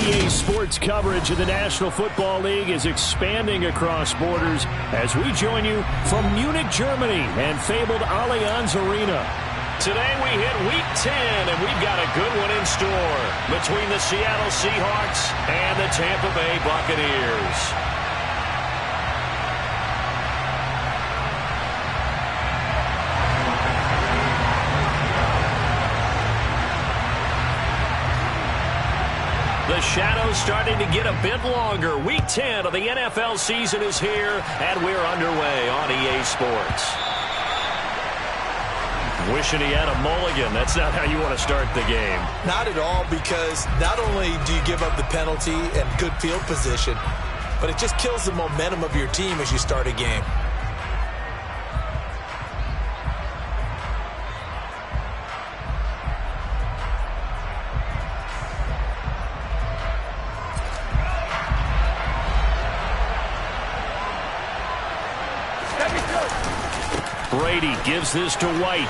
EA Sports coverage of the National Football League is expanding across borders as we join you from Munich, Germany and fabled Allianz Arena. Today we hit Week 10, and we've got a good one in store between the Seattle Seahawks and the Tampa Bay Buccaneers. The shadow's starting to get a bit longer. Week 10 of the NFL season is here, and we're underway on EA Sports. Wishing he had a mulligan. That's not how you want to start the game. Not at all, because not only do you give up the penalty and good field position, but it just kills the momentum of your team as you start a game. Brady gives this to White.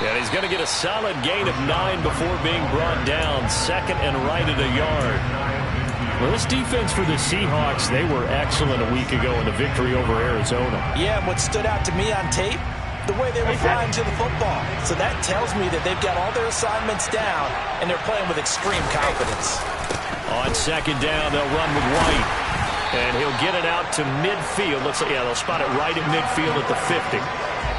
And he's going to get a solid gain of 9 before being brought down. Second and right at a yard. Well, this defense for the Seahawks, they were excellent a week ago in the victory over Arizona. Yeah, and what stood out to me on tape, the way they were flying to the football. So that tells me that they've got all their assignments down, and they're playing with extreme confidence. On second down, they'll run with White. And he'll get it out to midfield. Looks like, yeah, they'll spot it right at midfield at the 50.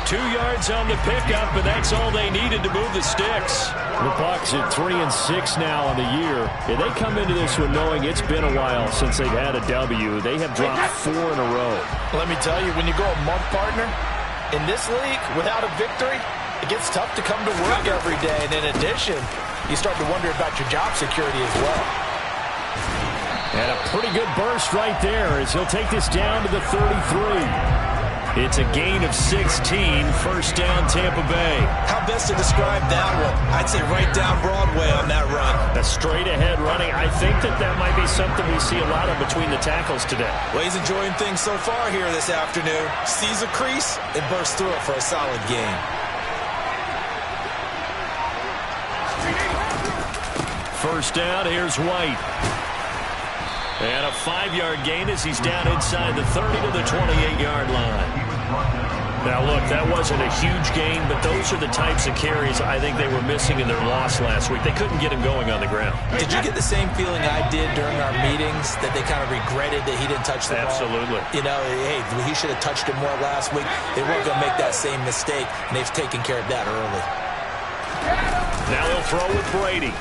2 yards on the pickup, but that's all they needed to move the sticks. The Bucs at 3-6 now on the year. Yeah, they come into this one knowing it's been a while since they've had a W. They have dropped 4 in a row. Let me tell you, when you go a month, partner, in this league, without a victory, it gets tough to come to work every day. And in addition, you start to wonder about your job security as well. And a pretty good burst right there as he'll take this down to the 33. It's a gain of 16, first down Tampa Bay. How best to describe that one? I'd say right down Broadway on that run. A straight ahead running. I think that might be something we see a lot of between the tackles today. Well, he's enjoying things so far here this afternoon. Sees a crease and bursts through it for a solid gain. First down, here's White. And a 5-yard gain as he's down inside the 30 to the 28-yard line. Now, look, that wasn't a huge gain, but those are the types of carries I think they were missing in their loss last week. They couldn't get him going on the ground. Did you get the same feeling I did during our meetings, that they kind of regretted that he didn't touch the ball? Absolutely. You know, hey, he should have touched it more last week. They weren't going to make that same mistake, and they've taken care of that early. Now he'll throw with Brady.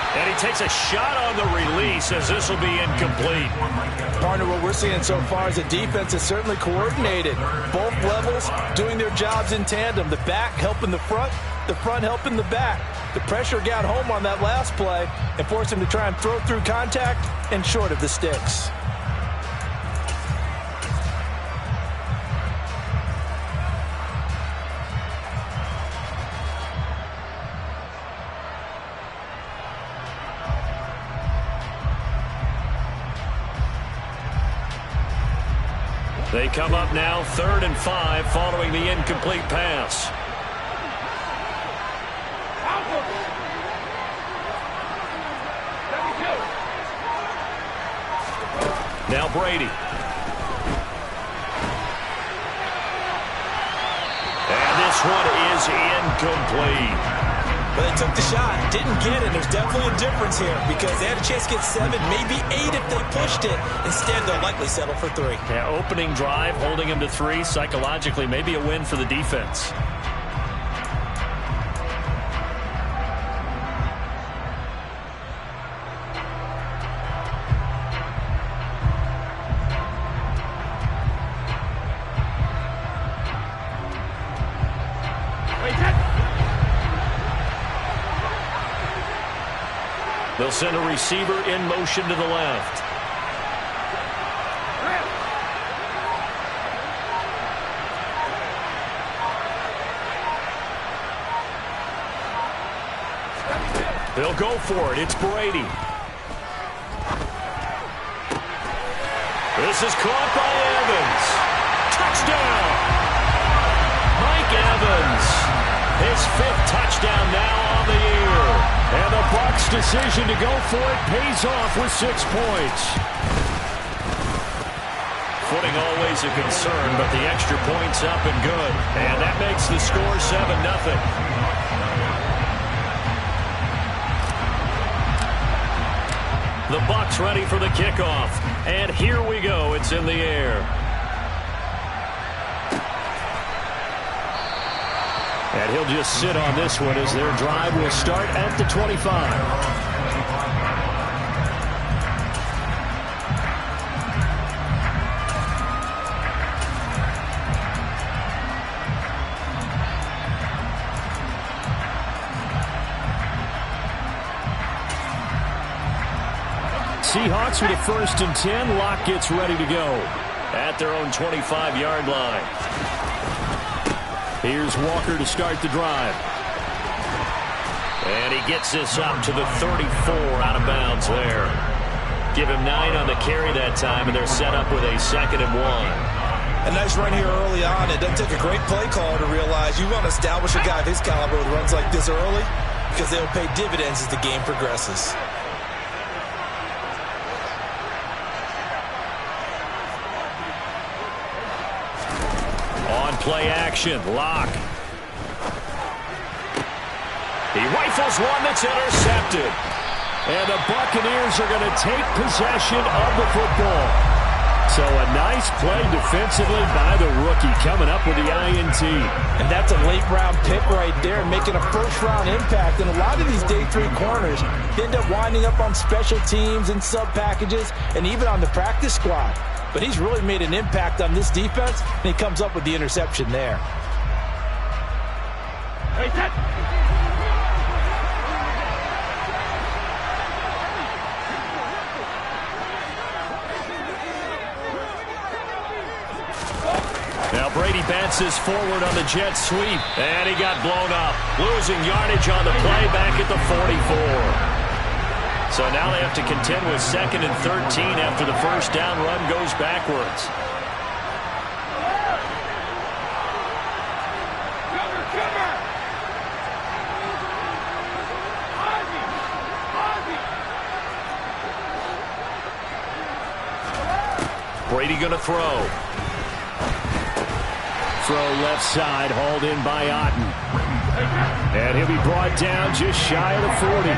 And he takes a shot on the release as this will be incomplete. Partner, what we're seeing so far is the defense is certainly coordinated. Both levels doing their jobs in tandem. The back helping the front helping the back. The pressure got home on that last play and forced him to try and throw through contact and short of the sticks. They come up now 3rd and 5 following the incomplete pass. Now Brady. And this one is incomplete. But they took the shot, didn't get it. There's definitely a difference here because they had a chance to get 7, maybe 8 if they pushed it. Instead, they'll likely settle for 3. Yeah, opening drive, holding him to 3. Psychologically, maybe a win for the defense. They'll send a receiver in motion to the left. They'll go for it. It's Brady. This is caught by Evans. Touchdown! Mike Evans His 5th touchdown now on the year. And the Bucs' decision to go for it pays off with 6 points. Footing always a concern, but the extra point's up and good. And that makes the score 7-0. The Bucs ready for the kickoff. And here we go. It's in the air. And he'll just sit on this one as their drive will start at the 25. Seahawks with a 1st and 10. Locke gets ready to go. At their own 25-yard line. Here's Walker to start the drive. And he gets this up to the 34 out of bounds there. Give him 9 on the carry that time, and they're set up with a 2nd and 1. A nice run here early on. It doesn't take a great play caller to realize you want to establish a guy of his caliber with runs like this early because they'll pay dividends as the game progresses. Play action. Locke. He rifles one that's intercepted. And the Buccaneers are going to take possession of the football. So a nice play defensively by the rookie coming up with the INT. And that's a late-round pick right there, making a first-round impact. And a lot of these day 3 corners end up winding up on special teams and sub-packages and even on the practice squad. But he's really made an impact on this defense, and he comes up with the interception there. Now Brady bounces forward on the jet sweep, and he got blown up. Losing yardage on the play back at the 44. So now they have to contend with 2nd and 13 after the first down run goes backwards. Brady going to throw. Throw left side, hauled in by Otten. And he'll be brought down just shy of the 40.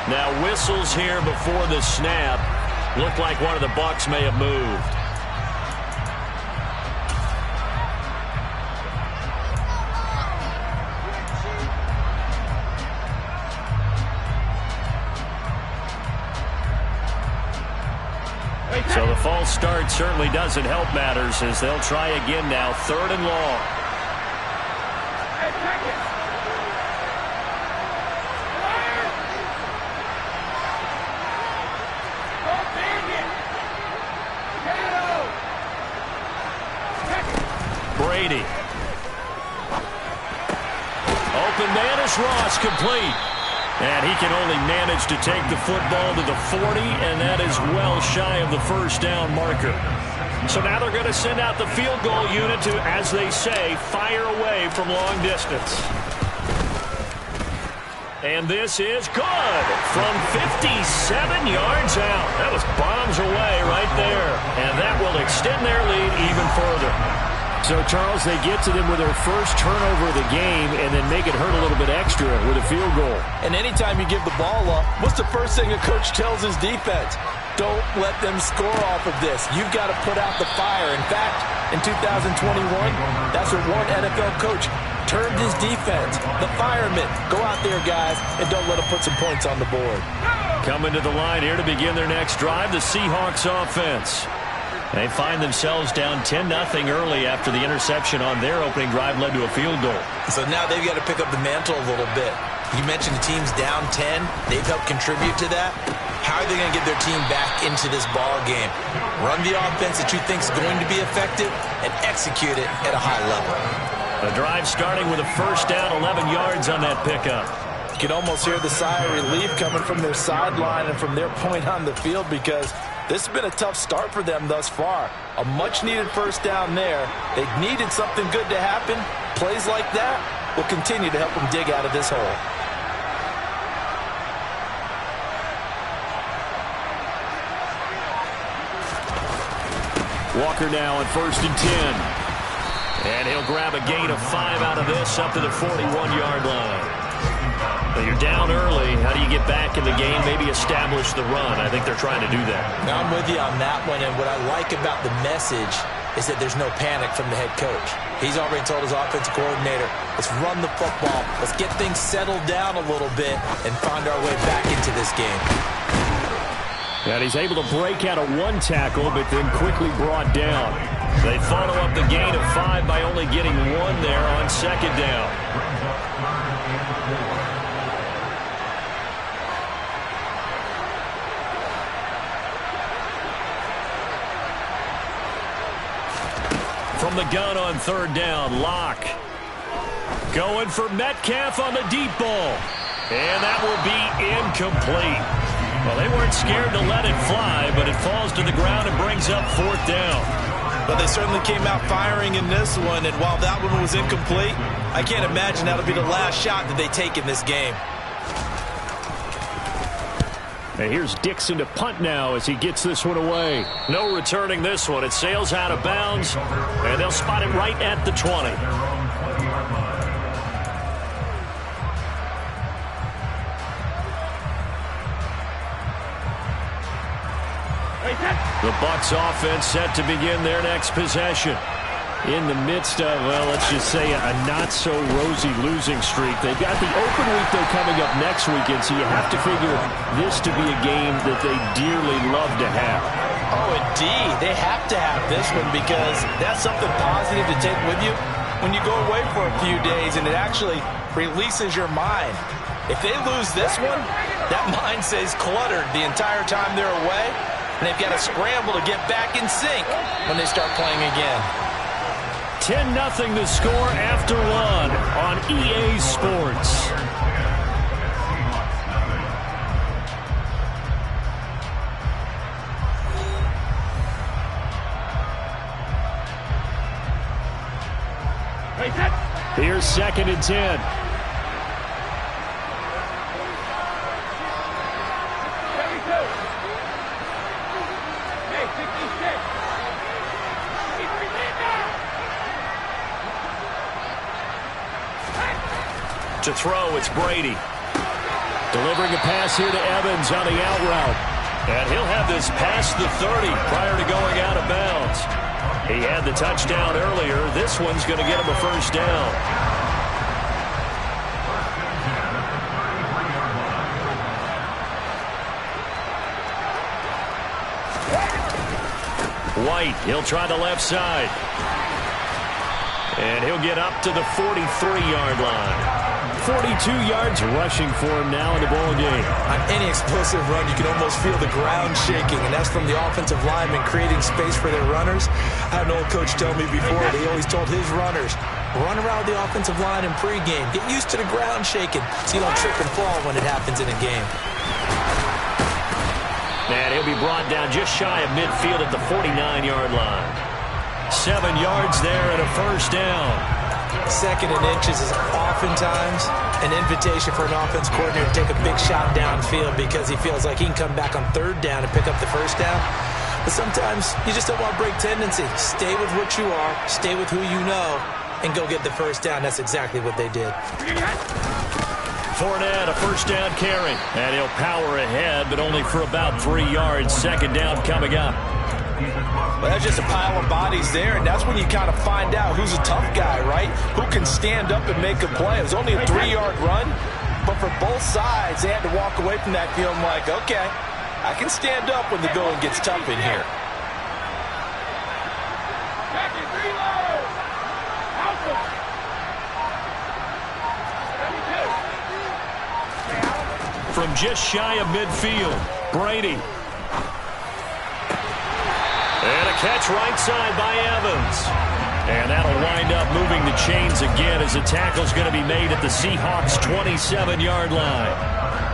Now whistles here before the snap. Looked like one of the Bucs may have moved. So the false start certainly doesn't help matters as they'll try again now. 3rd and long. Brady. Open man is Ross, complete. And he can only manage to take the football to the 40, and that is well shy of the first down marker. So now they're going to send out the field goal unit to, as they say, fire away from long distance. And this is good from 57 yards out. That was bombs away right there. And that will extend their lead even further. So, Charles, they get to them with their first turnover of the game and then make it hurt a little bit extra with a field goal. And anytime you give the ball up, what's the first thing a coach tells his defense? Don't let them score off of this. You've got to put out the fire. In fact, in 2021, that's what one NFL coach termed his defense. The firemen. Go out there, guys, and don't let them put some points on the board. Coming to the line here to begin their next drive, the Seahawks offense. They find themselves down 10-0 early after the interception on their opening drive led to a field goal. So now they've got to pick up the mantle a little bit. You mentioned the team's down 10. They've helped contribute to that. How are they going to get their team back into this ball game? Run the offense that you think is going to be effective and execute it at a high level. The drive starting with a first down, 11 yards on that pickup. You can almost hear the sigh of relief coming from their sideline and from their point on the field, because this has been a tough start for them thus far. A much-needed first down there. They needed something good to happen. Plays like that will continue to help them dig out of this hole. Walker now on 1st and 10. And he'll grab a gain of 5 out of this up to the 41-yard line. Well, you're down early. How do you get back in the game? Maybe establish the run. I think they're trying to do that. Now, I'm with you on that one, and what I like about the message is that there's no panic from the head coach. He's already told his offensive coordinator, let's run the football, let's get things settled down a little bit and find our way back into this game. And he's able to break out of one tackle, but then quickly brought down. They follow up the gain of 5 by only getting 1 there on 2nd down. From the gun on 3rd down, Locke. Going for Metcalf on the deep ball. And that will be incomplete. Well, they weren't scared to let it fly, but it falls to the ground and brings up 4th down. But they certainly came out firing in this one, and while that one was incomplete, I can't imagine that'll be the last shot that they take in this game. And here's Dixon to punt now as he gets this one away. No returning this one. It sails out of bounds, and they'll spot it right at the 20. The Bucs offense set to begin their next possession. In the midst of, well, let's just say a not-so-rosy losing streak. They've got the open week, though, coming up next weekend, so you have to figure this to be a game that they dearly love to have. Oh, indeed. They have to have this one, because that's something positive to take with you when you go away for a few days, and it actually releases your mind. If they lose this one, that mind stays cluttered the entire time they're away, and they've got to scramble to get back in sync when they start playing again. 10-0 the score after 1 on EA Sports. Here's 2nd and 10. To throw, it's Brady. Delivering a pass here to Evans on the out route. And he'll have this past the 30 prior to going out of bounds. He had the touchdown earlier. This one's going to get him a first down. White, he'll try the left side. And he'll get up to the 43-yard line. 42 yards rushing for him now in the ball game. On any explosive run, you can almost feel the ground shaking, and that's from the offensive linemen creating space for their runners. I had an old coach tell me before, he always told his runners, run around the offensive line in pregame. Get used to the ground shaking so you don't trip and fall when it happens in a game. And he'll be brought down just shy of midfield at the 49-yard line. 7 yards there and a first down. 2nd and inches is oftentimes an invitation for an offense coordinator to take a big shot downfield because he feels like he can come back on 3rd down and pick up the first down. But sometimes you just don't want to break tendency. Stay with what you are, stay with who you know, and go get the first down. That's exactly what they did. Fournette, a first down carry. And he'll power ahead, but only for about 3 yards. 2nd down coming up. Well, that's just a pile of bodies there, and that's when you kind of find out who's a tough guy, right? Who can stand up and make a play. It was only a 3-yard run, but for both sides, they had to walk away from that feeling like, okay, I can stand up when the going gets tough in here. From just shy of midfield, Brady. And a catch right side by Evans. And that'll wind up moving the chains again as the tackle's going to be made at the Seahawks' 27-yard line.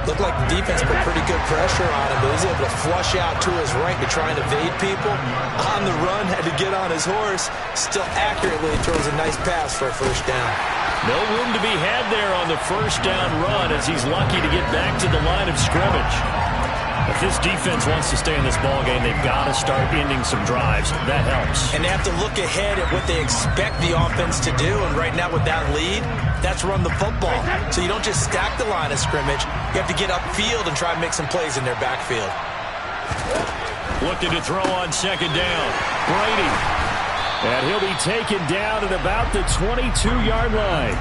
Looked like the defense put pretty good pressure on him, but he was able to flush out to his right to try and evade people. On the run, had to get on his horse. Still accurately throws a nice pass for a first down. No room to be had there on the first down run as he's lucky to get back to the line of scrimmage. If this defense wants to stay in this ballgame, they've got to start ending some drives. That helps. And they have to look ahead at what they expect the offense to do. And right now with that lead, that's run the football. So you don't just stack the line of scrimmage. You have to get upfield and try and make some plays in their backfield. Looking to throw on second down. Brady. And he'll be taken down at about the 22-yard line.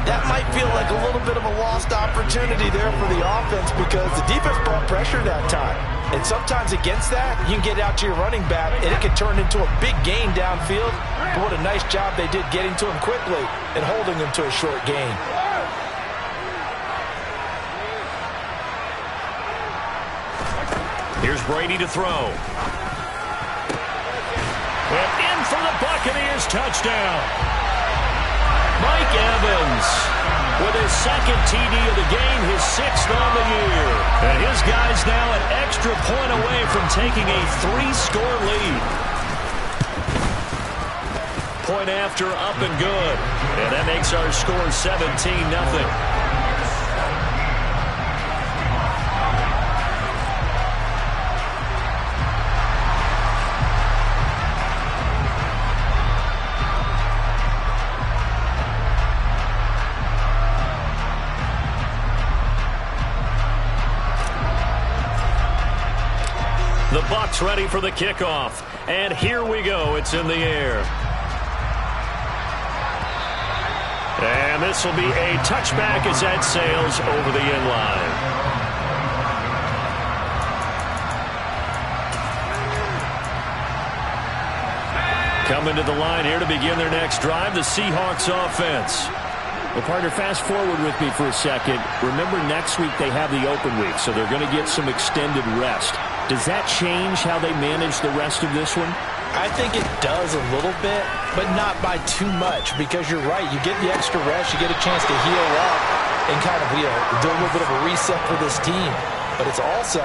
That might feel like a little bit of a lost opportunity there for the offense because the defense brought pressure that time. And sometimes against that, you can get out to your running back, and it can turn into a big gain downfield. But what a nice job they did getting to him quickly and holding him to a short gain. Here's Brady to throw. And in for the Buccaneers touchdown. Mike Evans with his second TD of the game, his 6th on the year. And his guy's now an extra point away from taking a 3-score lead. Point after, up and good. And that makes our score 17-0. The Bucs ready for the kickoff. And here we go. It's in the air. And this will be a touchback as that sails over the end line. Coming to the line here to begin their next drive, the Seahawks offense. Well, partner, fast forward with me for a second. Remember, next week they have the open week, so they're going to get some extended rest. Does that change how they manage the rest of this one? I think it does a little bit, but not by too much, because you're right. You get the extra rest, you get a chance to heal up and kind of do a little bit of a reset for this team. But it's also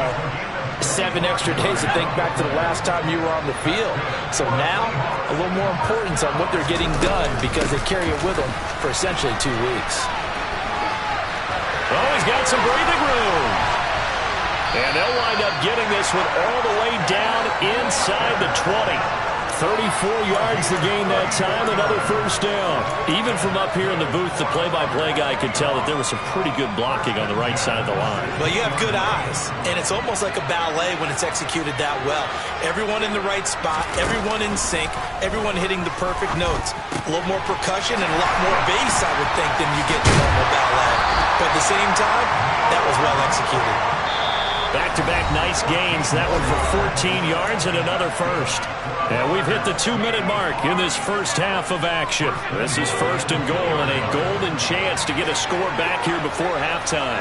7 extra days to think back to the last time you were on the field. So now, a little more importance on what they're getting done because they carry it with them for essentially 2 weeks. Oh, he's got some breathing room. And they'll wind up getting this one all the way down inside the 20. 34 yards the gain that time, another first down. Even from up here in the booth, the play-by-play guy could tell that there was some pretty good blocking on the right side of the line. Well, you have good eyes, and it's almost like a ballet when it's executed that well. Everyone in the right spot, everyone in sync, everyone hitting the perfect notes. A little more percussion and a lot more bass, I would think, than you get in normal ballet. But at the same time, that was well executed. Back-to-back nice gains. That one for 14 yards and another first. And we've hit the 2-minute mark in this first half of action. This is first and goal and a golden chance to get a score back here before halftime.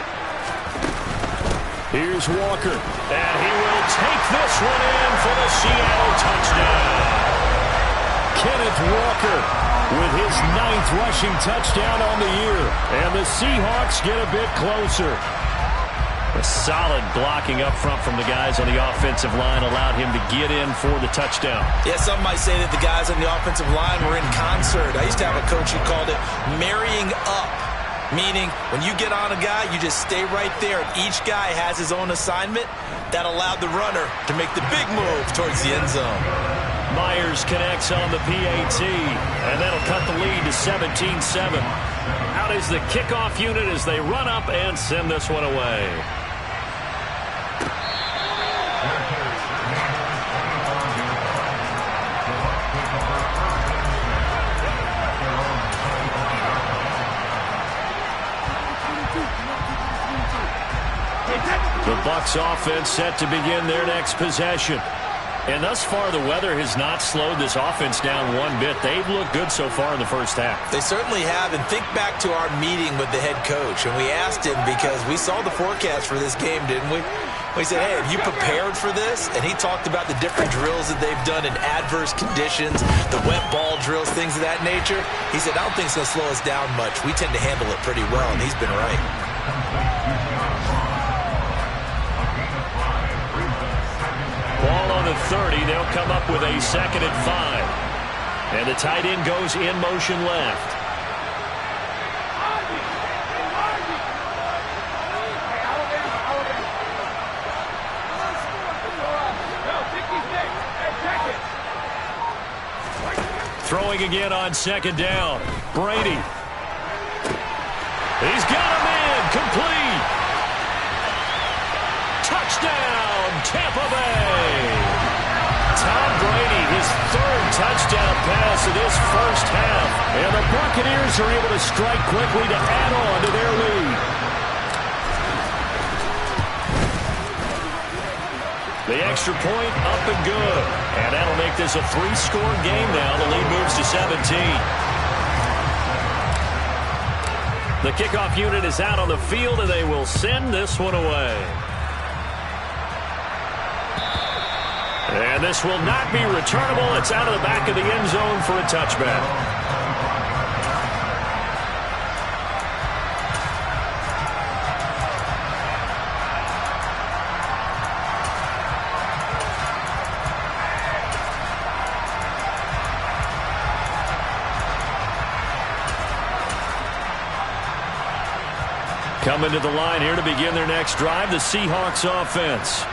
Here's Walker. And he will take this one in for the Seattle touchdown. Kenneth Walker with his 9th rushing touchdown on the year. And the Seahawks get a bit closer. A solid blocking up front from the guys on the offensive line allowed him to get in for the touchdown. Yeah, some might say that the guys on the offensive line were in concert. I used to have a coach who called it marrying up, meaning when you get on a guy, you just stay right there. And each guy has his own assignment. That allowed the runner to make the big move towards the end zone. Myers connects on the PAT, and that'll cut the lead to 17-7. Out is the kickoff unit as they run up and send this one away. The Bucs offense set to begin their next possession. And thus far, the weather has not slowed this offense down one bit. They've looked good so far in the first half. They certainly have. And think back to our meeting with the head coach. And we asked him because we saw the forecast for this game, didn't we? He said, hey, have you prepared for this? And he talked about the different drills that they've done in adverse conditions, the wet ball drills, things of that nature. He said, I don't think it's going to slow us down much. We tend to handle it pretty well, and he's been right. Ball on the 30. They'll come up with a 2nd and 5. And the tight end goes in motion left. Throwing again on 2nd down. Brady. He's got him in. Complete. Touchdown, Tampa Bay. Tom Brady, his 3rd touchdown pass of this first half. And the Buccaneers are able to strike quickly to add on to their lead. The extra point up and good. And that'll make this a 3-score game now. The lead moves to 17. The kickoff unit is out on the field, and they will send this one away. And this will not be returnable. It's out of the back of the end zone for a touchback. Coming to the line here to begin their next drive, the Seahawks offense.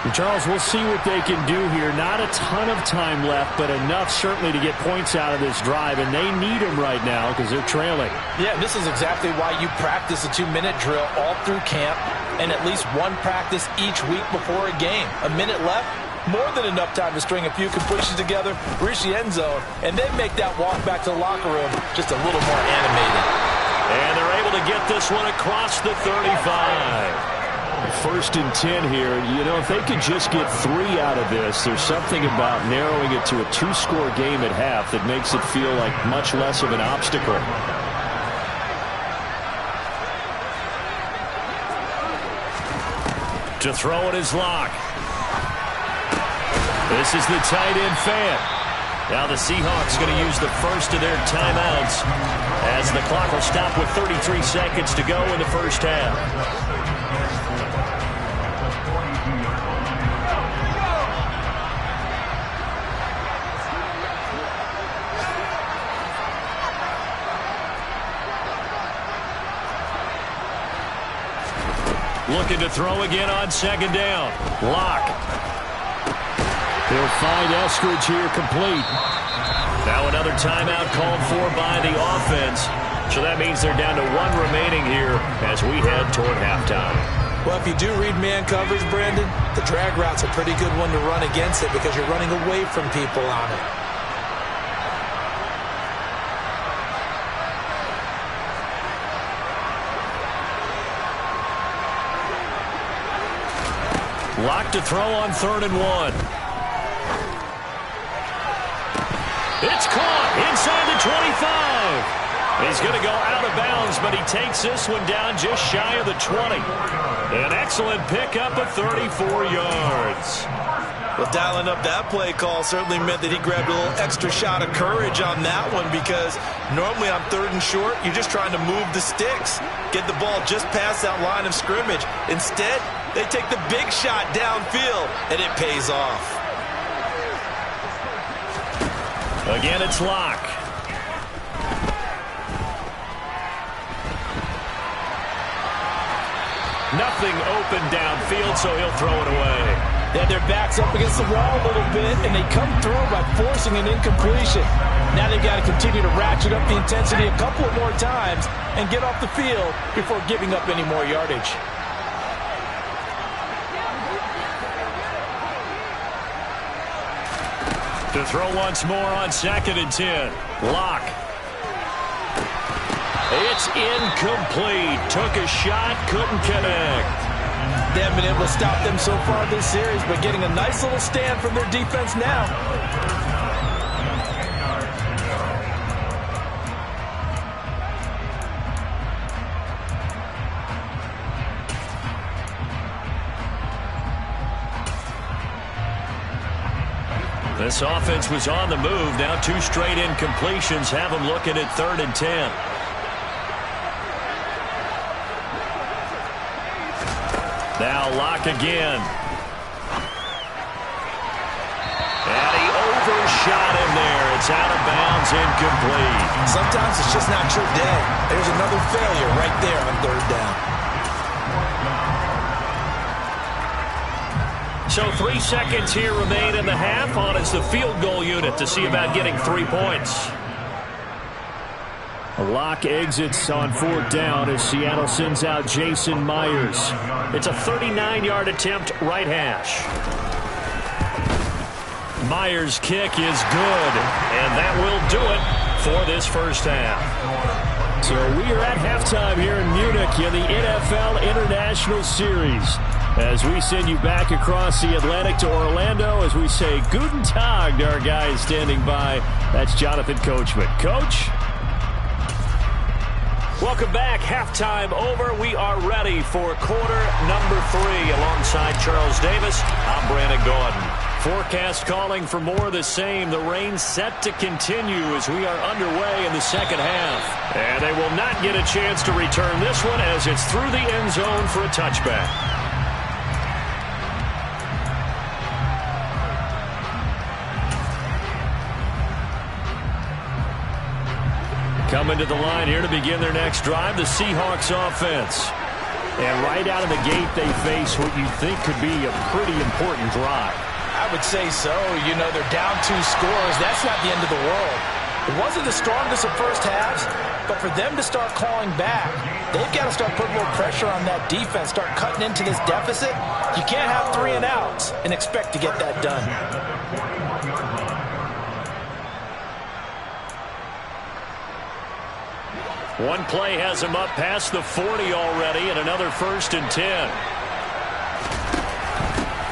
And Charles, we'll see what they can do here. Not a ton of time left, but enough certainly to get points out of this drive, and they need them right now because they're trailing. Yeah, this is exactly why you practice a 2-minute drill all through camp and at least one practice each week before a game. A minute left, more than enough time to string a few completions together, reach the end zone, and then make that walk back to the locker room just a little more animated. And they're able to get this one across the 35. 1st and 10 here. You know, if they could just get 3 out of this, there's something about narrowing it to a 2-score game at half that makes it feel like much less of an obstacle. To throw it is Locke. This is the tight end fan. Now the Seahawks going to use the first of their timeouts as the clock will stop with 33 seconds to go in the first half. Looking to throw again on 2nd down. Locke. They'll find Eskridge here complete. Now another timeout called for by the offense. So that means they're down to 1 remaining here as we head toward halftime. Well, if you do read man coverage, Brandon, the drag route's a pretty good one to run against it because you're running away from people on it. Locke to throw on 3rd and 1. It's caught inside the 25. He's going to go out of bounds, but he takes this one down just shy of the 20. An excellent pickup of 34 yards. Well, dialing up that play call certainly meant that he grabbed a little extra shot of courage on that one because normally on 3rd and short, you're just trying to move the sticks, get the ball just past that line of scrimmage. Instead, they take the big shot downfield, and it pays off. Again, it's Locke. Nothing open downfield, so he'll throw it away. They had their backs up against the wall a little bit, and they come through by forcing an incompletion. Now they've got to continue to ratchet up the intensity a couple of more times and get off the field before giving up any more yardage. To throw once more on 2nd and 10. Locke. It's incomplete. Took a shot, couldn't connect. They haven't been able to stop them so far this series, but getting a nice little stand from their defense now. This offense was on the move. Now 2 straight incompletions have them looking at 3rd and 10. Now Locke again. And he overshot him there. It's out of bounds, incomplete. Sometimes it's just not your day. There's another failure right there on 3rd down. So 3 seconds here remain in the half. On is the field goal unit to see about getting 3 points. Locke exits on 4th down as Seattle sends out Jason Myers. It's a 39-yard attempt, right hash. Myers' kick is good, and that will do it for this first half. So we are at halftime here in Munich in the NFL International Series. As we send you back across the Atlantic to Orlando, as we say Guten Tag to our guys standing by. That's Jonathan Coachman. Coach? Welcome back. Halftime over. We are ready for quarter number 3. Alongside Charles Davis, I'm Brandon Gordon. Forecast calling for more of the same. The rain set to continue as we are underway in the second half. And they will not get a chance to return this one as it's through the end zone for a touchback. Coming to the line here to begin their next drive, the Seahawks offense. And right out of the gate, they face what you think could be a pretty important drive. I would say so. You know, they're down 2 scores. That's not the end of the world. It wasn't the strongest of first halves, but for them to start clawing back, they've got to start putting a little pressure on that defense, start cutting into this deficit. You can't have 3 and outs and expect to get that done. One play has him up past the 40 already, and another 1st and 10.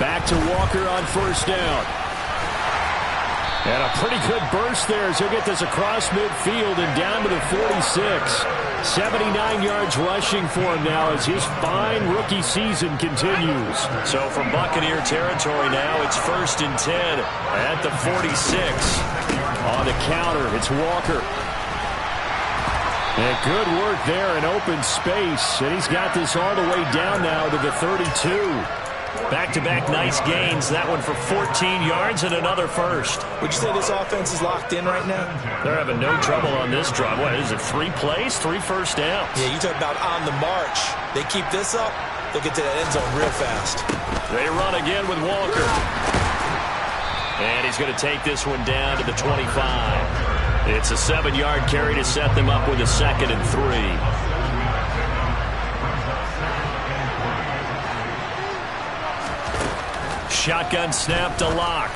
Back to Walker on 1st down. And a pretty good burst there as he'll get this across midfield and down to the 46. 79 yards rushing for him now as his fine rookie season continues. So from Buccaneer territory now, it's 1st and 10 at the 46. On the counter, it's Walker. And good work there in open space. And he's got this all the way down now to the 32. Back-to-back nice gains. That one for 14 yards and another 1st. Would you say this offense is locked in right now? They're having no trouble on this drive. What is it, 3 plays, 3 first downs? Yeah, you talk about on the march. They keep this up, they'll get to that end zone real fast. They run again with Walker. And he's going to take this one down to the 25. It's a 7-yard carry to set them up with a 2nd and 3. Shotgun snap to Locke.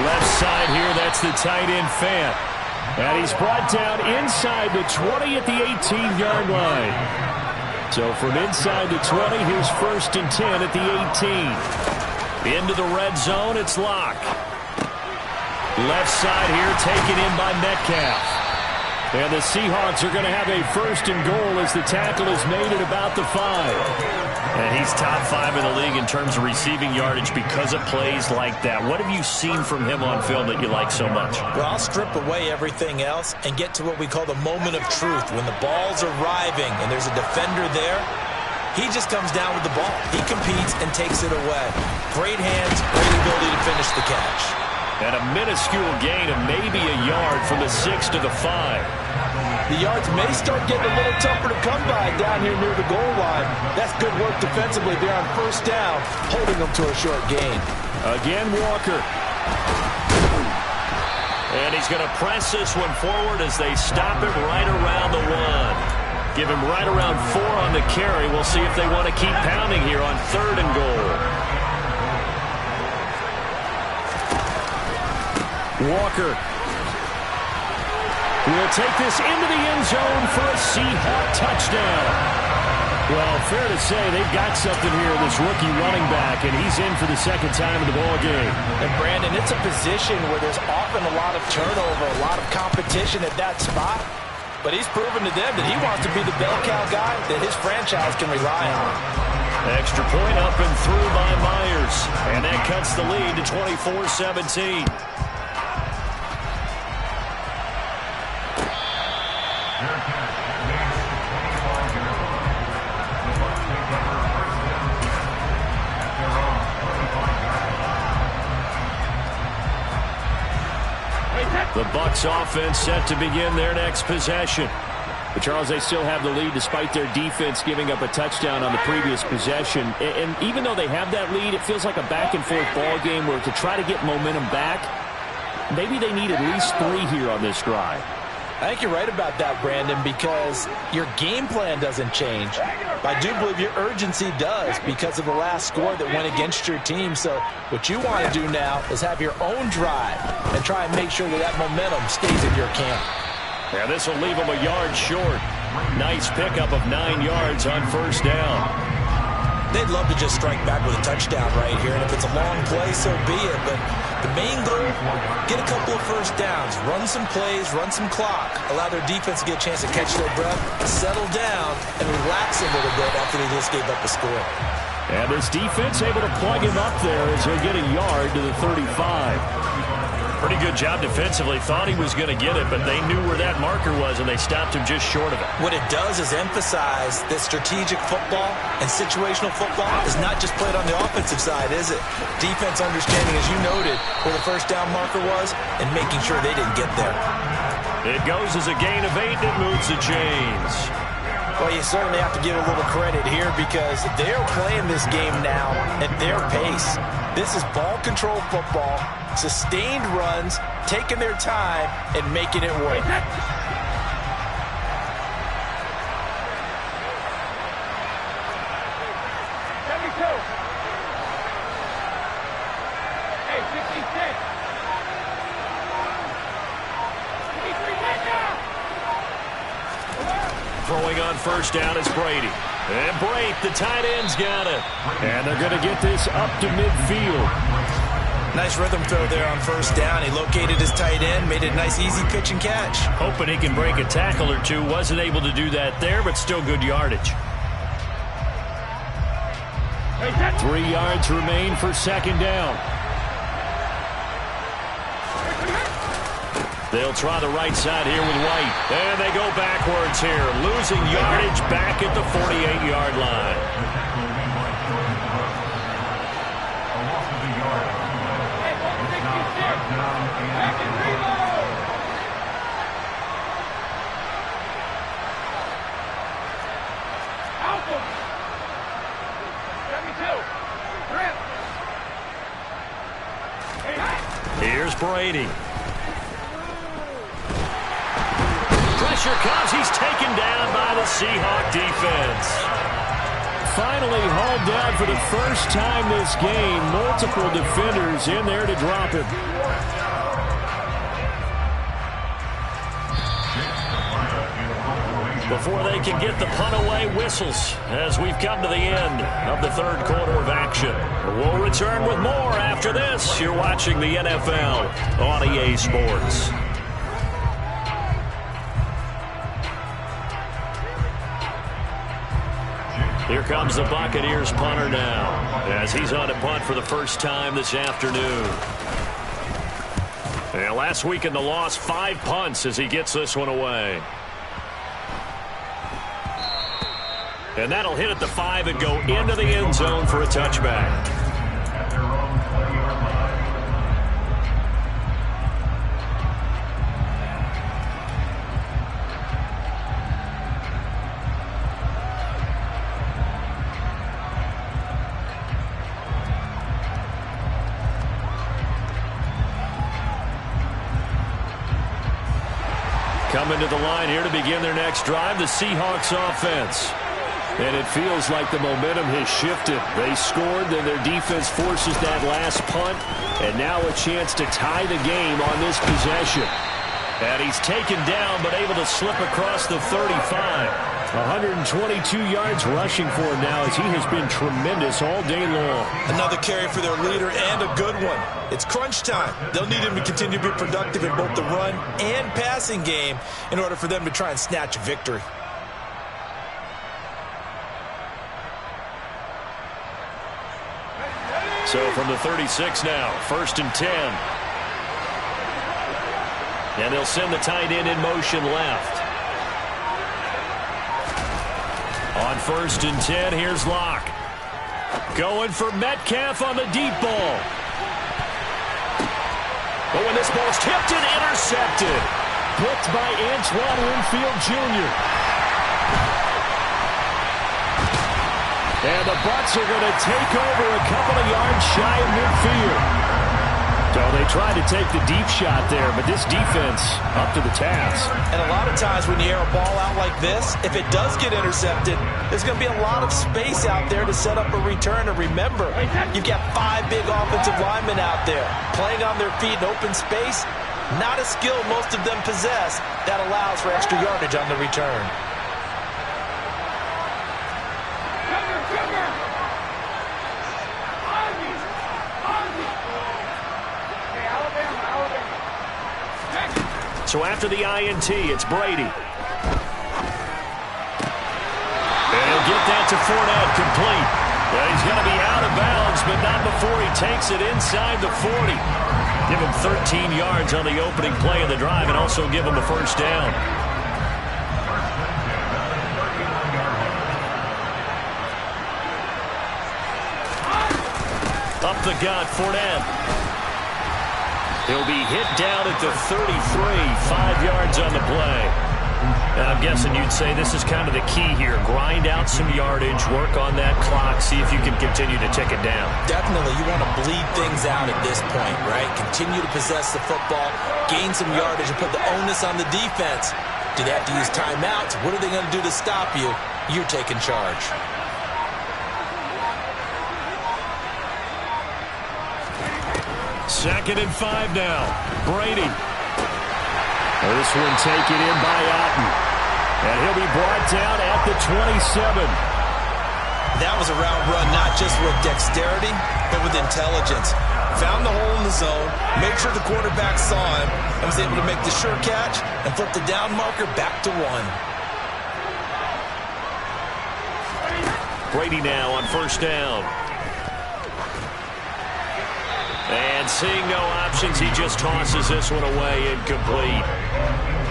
Left side here, that's the tight end Fant. And he's brought down inside the 20 at the 18-yard line. So from inside the 20, here's 1st and 10 at the 18. Into the red zone, it's Locke. Left side here taken in by Metcalf. And the Seahawks are going to have a 1st and goal as the tackle is made at about the 5. And he's top 5 in the league in terms of receiving yardage because of plays like that. What have you seen from him on film that you like so much? Well, I'll strip away everything else and get to what we call the moment of truth. When the ball's arriving and there's a defender there, he just comes down with the ball. He competes and takes it away. Great hands, great ability to finish the catch. And a minuscule gain of maybe a yard from the 6 to the 5. The yards may start getting a little tougher to come by down here near the goal line. That's good work defensively there on 1st down, holding them to a short gain. Again, Walker. And he's going to press this one forward as they stop it right around the 1. Give him right around 4 on the carry. We'll see if they want to keep pounding here on 3rd and goal. Walker will take this into the end zone for a Seahawk touchdown. Well, fair to say they've got something here, this rookie running back, and he's in for the 2nd time in the ball game. And, Brandon, it's a position where there's often a lot of turnover, a lot of competition at that spot. But he's proven to them that he wants to be the bell cow guy that his franchise can rely on. Extra point up and through by Myers. And that cuts the lead to 24-17. The Bucs offense set to begin their next possession. But Charles, they still have the lead despite their defense giving up a touchdown on the previous possession. And even though they have that lead, it feels like a back-and-forth ball game where to try to get momentum back, maybe they need at least 3 here on this drive. I think you're right about that, Brandon, because your game plan doesn't change. I do believe your urgency does because of the last score that went against your team. So what you want to do now is have your own drive and try and make sure that that momentum stays in your camp. Yeah, this will leave them a yard short. Nice pickup of 9 yards on first down. They'd love to just strike back with a touchdown right here, and if it's a long play, so be it. But the main goal, get a couple of first downs, run some plays, run some clock, allow their defense to get a chance to catch their breath, settle down, and relax a little bit after they just gave up a score. And this defense able to plug him up there as he'll get a yard to the 35. Pretty good job defensively. Thought he was going to get it, but they knew where that marker was, and they stopped him just short of it. What it does is emphasize that strategic football and situational football is not just played on the offensive side, is it? Defense understanding, as you noted, where the first down marker was and making sure they didn't get there. It goes as a gain of 8, and it moves the chains. Well, you certainly have to give a little credit here because they're playing this game now at their pace. This is ball control football, sustained runs, taking their time, and making it work. Throwing on first down is Brady. And Brate, the tight end's got it. And they're going to get this up to midfield. Nice rhythm throw there on first down. He located his tight end, made it a nice easy pitch and catch. Hoping he can break a tackle or two. Wasn't able to do that there, but still good yardage. 3 yards remain for second down. They'll try the right side here with White. And they go backwards here. Losing yardage back at the 48-yard line. Here's Brady. Pressure comes. He's taken down by the Seahawk defense. Finally hauled down for the first time this game. Multiple defenders in there to drop him. Before they can get the punt away, whistles as we've come to the end of the third quarter of action. We'll return with more after this. You're watching the NFL on EA Sports. Here comes the Buccaneers punter now as he's on a punt for the first time this afternoon. And last week in the loss, 5 punts as he gets this one away. And that'll hit at the 5 and go into the end zone for a touchback. Coming to the line here to begin their next drive, the Seahawks offense. And it feels like the momentum has shifted. They scored, then their defense forces that last punt, and now a chance to tie the game on this possession. And he's taken down, but able to slip across the 35. 122 yards rushing for him now as he has been tremendous all day long. Another carry for their leader and a good one. It's crunch time. They'll need him to continue to be productive in both the run and passing game in order for them to try and snatch a victory. So from the 36 now, 1st and 10. And they'll send the tight end in motion left. On 1st and 10, here's Locke. Going for Metcalf on the deep ball. But when this ball's tipped and intercepted. Picked by Antoine Winfield Jr. And the Bucs are going to take over a couple of yards shy of midfield. So they tried to take the deep shot there, but this defense up to the task. And a lot of times when you air a ball out like this, if it does get intercepted, there's going to be a lot of space out there to set up a return. And remember, you've got 5 big offensive linemen out there playing on their feet in open space. Not a skill most of them possess that allows for extra yardage on the return. So after the INT, it's Brady. And he'll get that to Fournette, complete. Well, he's going to be out of bounds, but not before he takes it inside the 40. Give him 13 yards on the opening play of the drive and also give him a first down. Up the gut, Fournette. He'll be hit down at the 33, 5 yards on the play. And I'm guessing you'd say this is kind of the key here. Grind out some yardage, work on that clock, see if you can continue to tick it down. Definitely, you want to bleed things out at this point, right? Continue to possess the football, gain some yardage, and put the onus on the defense. Do they have to use timeouts? What are they going to do to stop you? You're taking charge. Second and 5 now. Brady. This one taken in by Otten. And he'll be brought down at the 27. That was a route run not just with dexterity, but with intelligence. Found the hole in the zone, made sure the quarterback saw him, and was able to make the sure catch and flip the down marker back to 1. Brady now on first down. And seeing no options, he just tosses this one away, incomplete.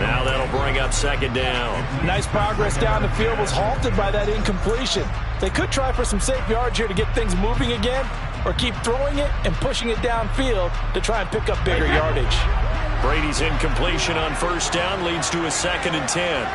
Now that'll bring up second down. Nice progress down the field, was halted by that incompletion. They could try for some safe yards here to get things moving again, or keep throwing it and pushing it downfield to try and pick up bigger yardage. Brady's incompletion on first down leads to a 2nd and 10.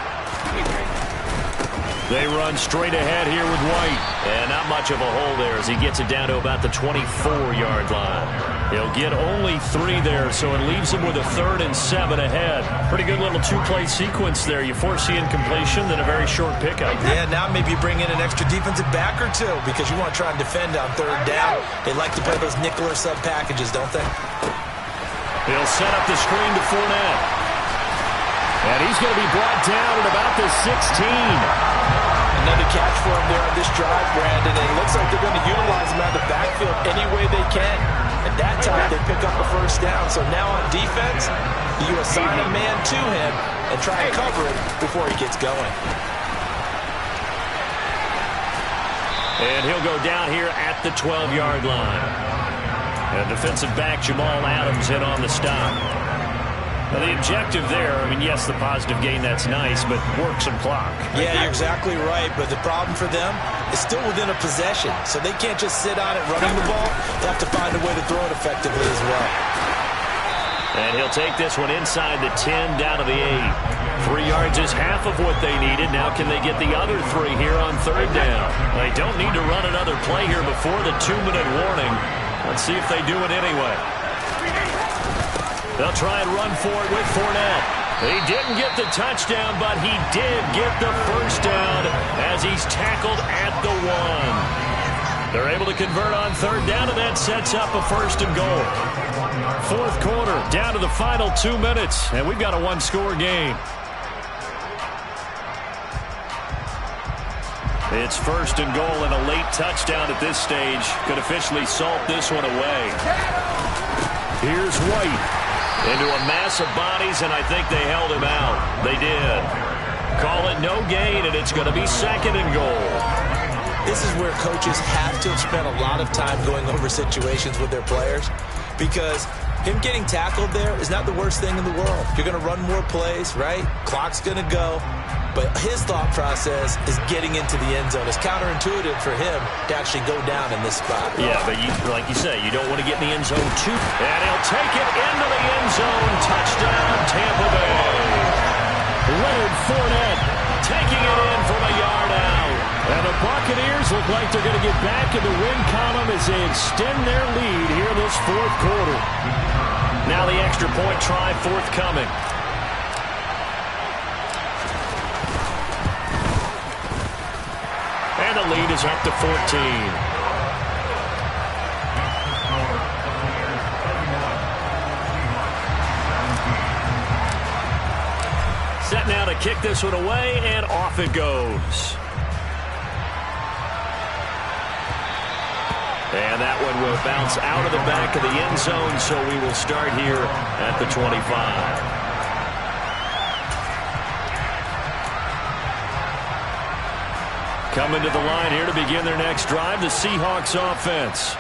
They run straight ahead here with White. And not much of a hole there as he gets it down to about the 24-yard line. He'll get only 3 there, so it leaves him with a 3rd and 7 ahead. Pretty good little 2-play sequence there. You force the incompletion, then a very short pickup. Yeah, now maybe you bring in an extra defensive back or two because you want to try and defend on 3rd down. They like to play those nickel or sub packages, don't they? He'll set up the screen to Fournette. And he's going to be brought down at about the 16. Another catch for him there on this drive, Brandon. And it looks like they're going to utilize him out of the backfield any way they can. At that time, they pick up a first down. So now on defense, you assign a man to him and try and cover it before he gets going. And he'll go down here at the 12-yard line. And defensive back Jamal Adams in on the stop. Now, the objective there, I mean, yes, the positive gain, that's nice, but work some clock. Yeah, you're exactly right, but the problem for them is still within a possession, so they can't just sit on it running the ball. They have to find a way to throw it effectively as well. And he'll take this one inside the 10, down to the 8. 3 yards is half of what they needed. Now can they get the other 3 here on 3rd down? They don't need to run another play here before the 2-minute warning. Let's see if they do it anyway. They'll try and run for it with Fournette. He didn't get the touchdown, but he did get the first down as he's tackled at the 1. They're able to convert on 3rd down, and that sets up a 1st and goal. 4th quarter, down to the final 2 minutes, and we've got a 1-score game. It's 1st and goal, and a late touchdown at this stage could officially salt this one away. Here's White. Into a mass of bodies, and I think they held him out. They did. Call it no gain, and it's going to be 2nd and goal. this is where coaches have to spend a lot of time going over situations with their players, because him getting tackled there is not the worst thing in the world. You're going to run more plays, right? Clock's going to go. But his thought process is getting into the end zone. It's counterintuitive for him to actually go down in this spot. Yeah, but like you say, you don't want to get in the end zone too. And he'll take it into the end zone. Touchdown, Tampa Bay. Leonard Fournette taking it in from a yard out. And the Buccaneers look like they're going to get back in the win column as they extend their lead here in this fourth quarter. Now the extra point try forthcoming. And the lead is up to 14. Set now to kick this one away, and off it goes. And that one will bounce out of the back of the end zone, so we will start here at the 25. Coming to the line here to begin their next drive, the Seahawks offense.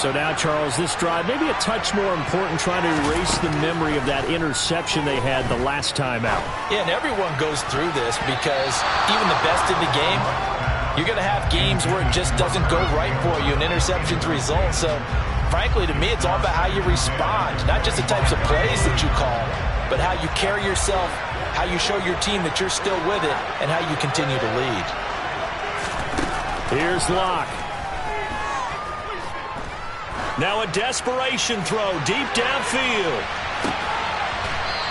So now, Charles, this drive maybe a touch more important, trying to erase the memory of that interception they had the last time out. Yeah, and everyone goes through this because even the best in the game, you're going to have games where it just doesn't go right for you, and interceptions result. So, frankly, to me, it's all about how you respond, not just the types of plays that you call, but how you carry yourself, how you show your team that you're still with it, and how you continue to lead. Here's Locke. Now a desperation throw deep downfield.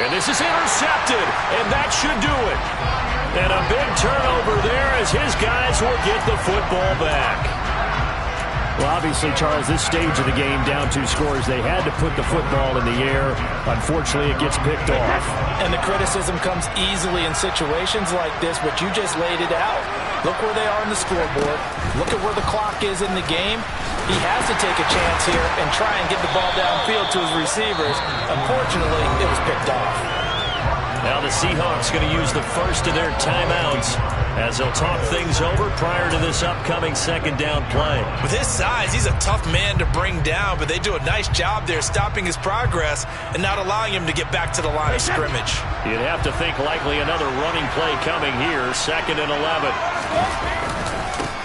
And this is intercepted, and that should do it. And a big turnover there as his guys will get the football back. Well, obviously, Charles, this stage of the game, down 2 scores, they had to put the football in the air. Unfortunately, it gets picked off. And the criticism comes easily in situations like this, but you just laid it out. Look where they are on the scoreboard. Look at where the clock is in the game. He has to take a chance here and try and get the ball downfield to his receivers. Unfortunately, it was picked off. Now the Seahawks going to use the first of their timeouts as they'll talk things over prior to this upcoming second down play. With his size, he's a tough man to bring down, but they do a nice job there stopping his progress and not allowing him to get back to the line of scrimmage. You'd have to think likely another running play coming here, 2nd and 11.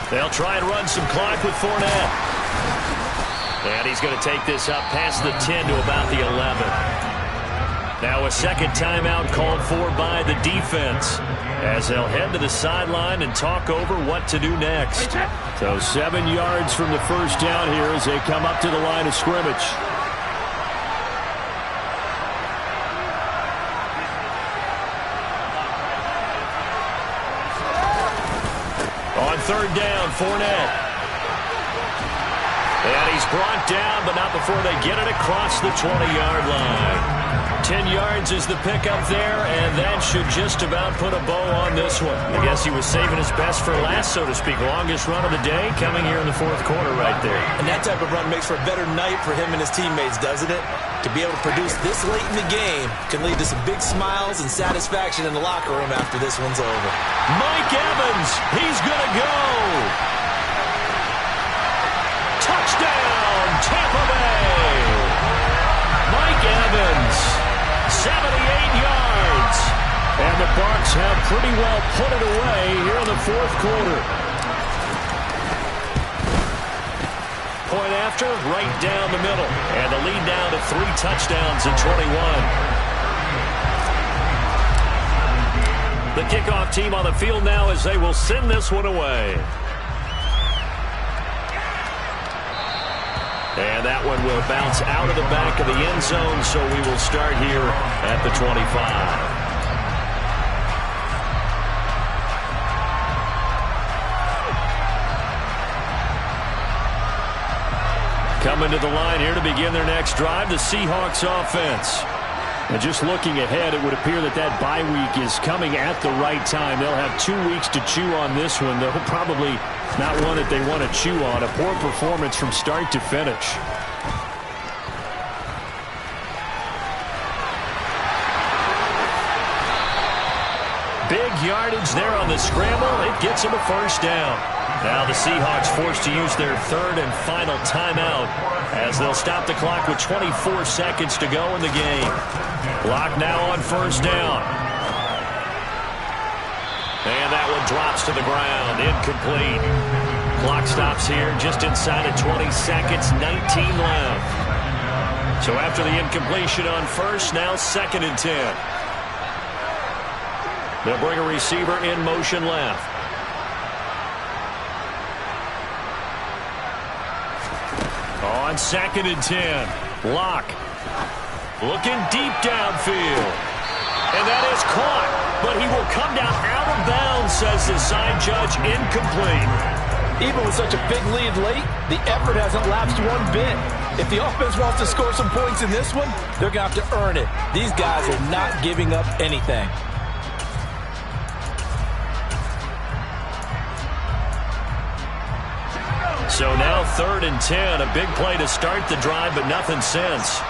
They'll try and run some clock with Fournette. And he's going to take this up past the 10 to about the 11. Now a second timeout called for by the defense as they'll head to the sideline and talk over what to do next. So 7 yards from the first down here as they come up to the line of scrimmage. On 3rd down, Fournette. And he's brought down, but not before they get it across the 20-yard line. 10 yards is the pickup there, and that should just about put a bow on this one. I guess he was saving his best for last, so to speak. Longest run of the day coming here in the 4th quarter right there. And that type of run makes for a better night for him and his teammates, doesn't it? To be able to produce this late in the game can lead to some big smiles and satisfaction in the locker room after this one's over. Mike Evans, he's going to go. Touchdown, Tampa Bay. Mike Evans, 78 yards. And the Bucs have pretty well put it away here in the 4th quarter. Point after, right down the middle. And the lead down to 3 touchdowns in 21. The kickoff team on the field now as they will send this one away. And that one will bounce out of the back of the end zone, so we will start here at the 25. Coming to the line here to begin their next drive, the Seahawks offense. And just looking ahead, it would appear that that bye week is coming at the right time. They'll have 2 weeks to chew on this one. They'll probably not one that they want to chew on. A poor performance from start to finish. Big yardage there on the scramble. It gets him a first down. Now the Seahawks forced to use their third and final timeout as they'll stop the clock with 24 seconds to go in the game. Clock now on first down. And that one drops to the ground. Incomplete. Clock stops here just inside of 20 seconds, 19 left. So after the incompletion on first, now 2nd and 10. They'll bring a receiver in motion left. On 2nd and 10, Locke looking deep downfield. And that is caught, but he will come down out of bounds, says the side judge, incomplete. Even with such a big lead late, the effort hasn't lapsed one bit. If the offense wants to score some points in this one, they're going to have to earn it. These guys are not giving up anything. So now 3rd and 10, a big play to start the drive, but nothing since.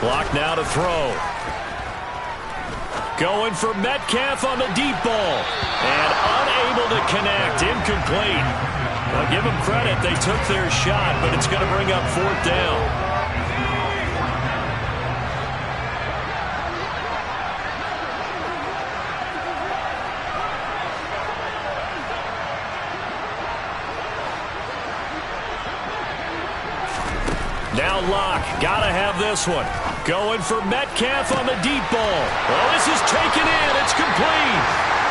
Clock now to throw. Going for Metcalf on the deep ball. And unable to connect. Incomplete. I'll give them credit. They took their shot, but it's going to bring up 4th down. Now Locke, gotta have this one. Going for Metcalf on the deep ball. Oh, this is taken in. It's complete.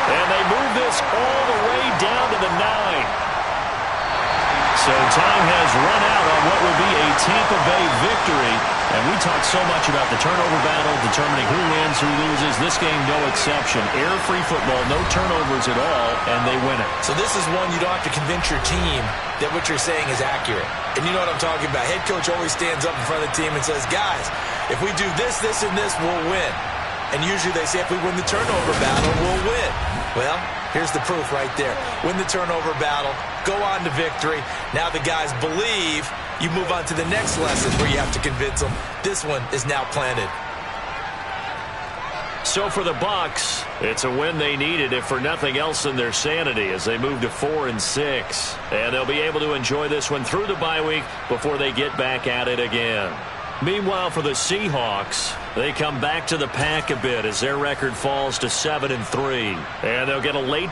And they move this all the way down to the 9. So time has run out on what would be a Tampa Bay victory. And we talked so much about the turnover battle, determining who wins, who loses. This game, no exception. Error-free football, no turnovers at all, and they win it. So this is one you don't have to convince your team that what you're saying is accurate. And you know what I'm talking about. Head coach always stands up in front of the team and says, guys, if we do this, this, and this, we'll win. And usually they say if we win the turnover battle, we'll win. Well, here's the proof right there. Win the turnover battle, go on to victory. Now the guys believe. You move on to the next lesson where you have to convince them. This one is now planted. So for the Bucs, it's a win they needed, if for nothing else than their sanity, as they move to 4-6. And they'll be able to enjoy this one through the bye week before they get back at it again. Meanwhile, for the Seahawks, they come back to the pack a bit as their record falls to 7-3. And they'll get a late